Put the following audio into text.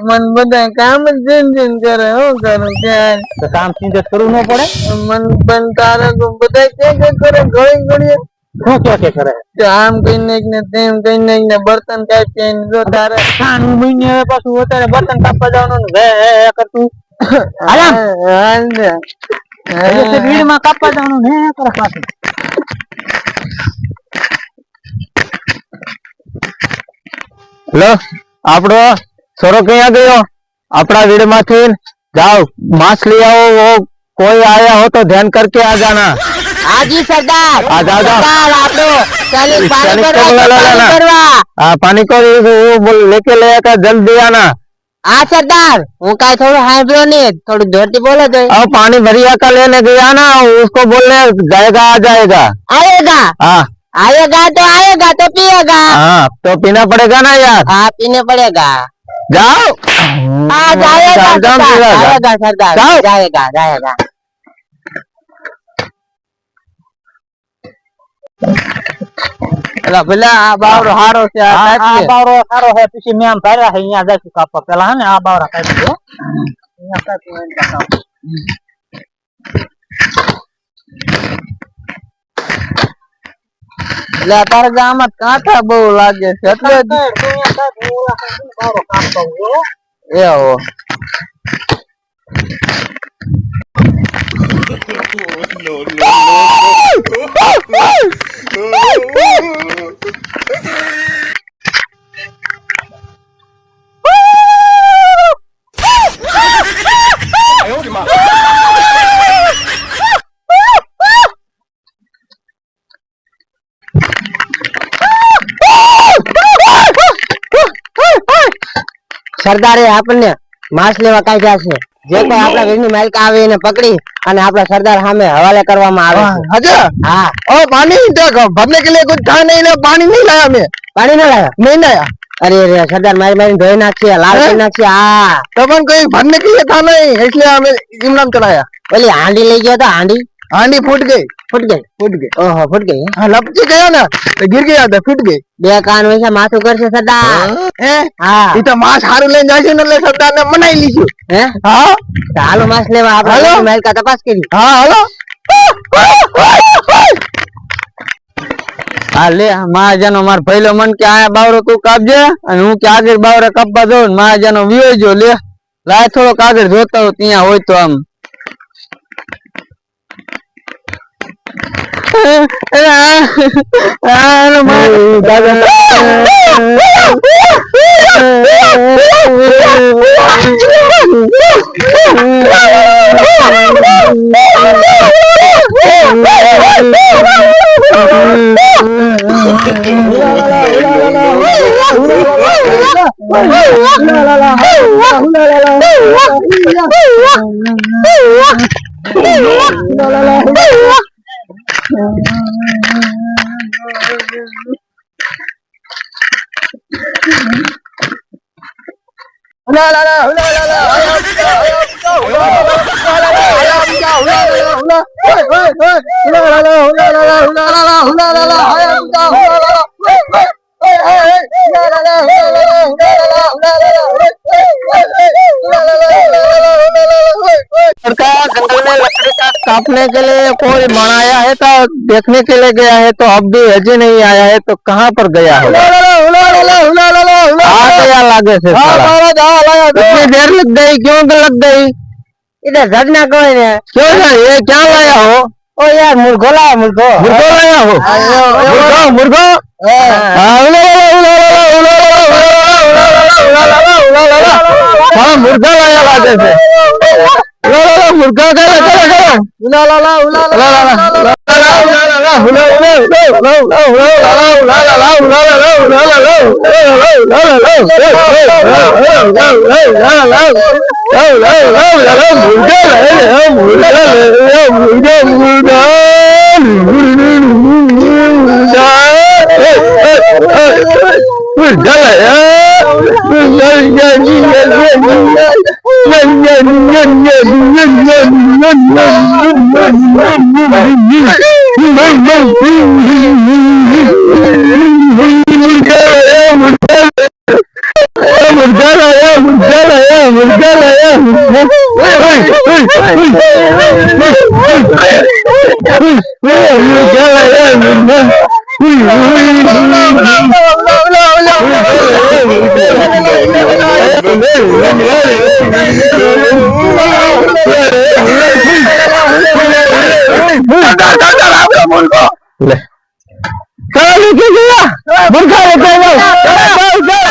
मन બધા કામ જ જીન કરે હું કરું ત્યાં તો કામ ચીજ કરવું ન પડે મન પણ તારે બધા કે કરે ઘડી ઘડી શું કે કરે તો આમ કઈને ને તેમ કઈને ને બર્તન કાપી જો તારે ખાનું મહિને પાછું અત્યારે બર્તન કાપવા જવાનું ને હે કરતું હાલ ને એટલે ભીડમાં કાપવા જવાનું ને કરે પાછું લો आपड़ो छोरो कहीं गयो अपना वीड माथी जाओ मांस ले आओ वो कोई आया हो तो ध्यान करके आ जाना हाजी सरदार आ जाओ सरदार आपड़ो चलिए पानी करवा पानी को लेके ले आकर जल्दी आना हाँ सरदार वो का थोड़ा हाइब्रो नहीं थोड़ी धोती बोले तो अब पानी भरिया का लेने गया ना उसको बोलने जाएगा आ जाएगा आएगा हाँ आएगा तो पिएगा हाँ तो पीना पड़ेगा ना यार हाँ पीने पड़ेगा जाओ जाएगा सरदार जाएगा जाएगा પેલા આ બાવરો હારો છે આ બાવરો સારો છે પછી મે આમ ભાર્યા છે અહીંયા જાય કાપવા પેલા હે ને આ બાવરા કાપી દો અહીંયા કાપી એને કાપો એટલે તારે ગામમાં કાંઠા બહુ લાગે છે એટલે બાવરો કાપતો એવો सरदारे आपने मांस लेवा काढ્યા છે જે કોઈ આપણા વીરની માલિક આવે એને પકડી અને આપણા સરદાર સામે હવાલે કરવામાં આવે છે अच्छा हां और पानी देखो भरने के लिए कुछ था नहीं ना पानी नहीं लाया मैं पानी न लाया नहीं लाया अरे अरे सरदार मारी मारी धोई नाखी लाल कर नाखी हां तबन कोई भरने के लिए था नहीं इसलिए हमें इमरान चलाया बोली हांडी ले गया था हांडी फूट गई ओहो फूट गई हाँ लपची गया ना तो गिर गया था फूट गई बे कान वैसा माथું કરશે સરદાર हाँ ये तो मांस हारू लेने जाए ने ले सरदार ने मनाई लीजू हैं हाँ चालो मांस लेवा આપણે મહેલ કા તપાસ કરી हाँ हेलो हाँ ले महाजनो मार पहलो मन के आया बावरो तू कापजे અને હું કે આગળ બાવરા કાપવા દઉં महाजनो વિયો જો લે લાય થોડો આગળ જોતો ત્યાં હોય તો આમ जंगल में लकड़ी का काटने के लिए कोई बनाया है तो देखने के लिए गया है तो अब भी अजय नहीं आया है तो कहाँ पर गया है लागे से इतनी देर लग गई क्यों लग गई इधर झगना कोई ने क्यों ना ये क्या लाया हो ओ यार मुर्गो लाया मुर्गो लाया हो मुर्गो हाँ मुर्गा लाया लागे से मुर्गा મુર્ગા લેતા જાઓ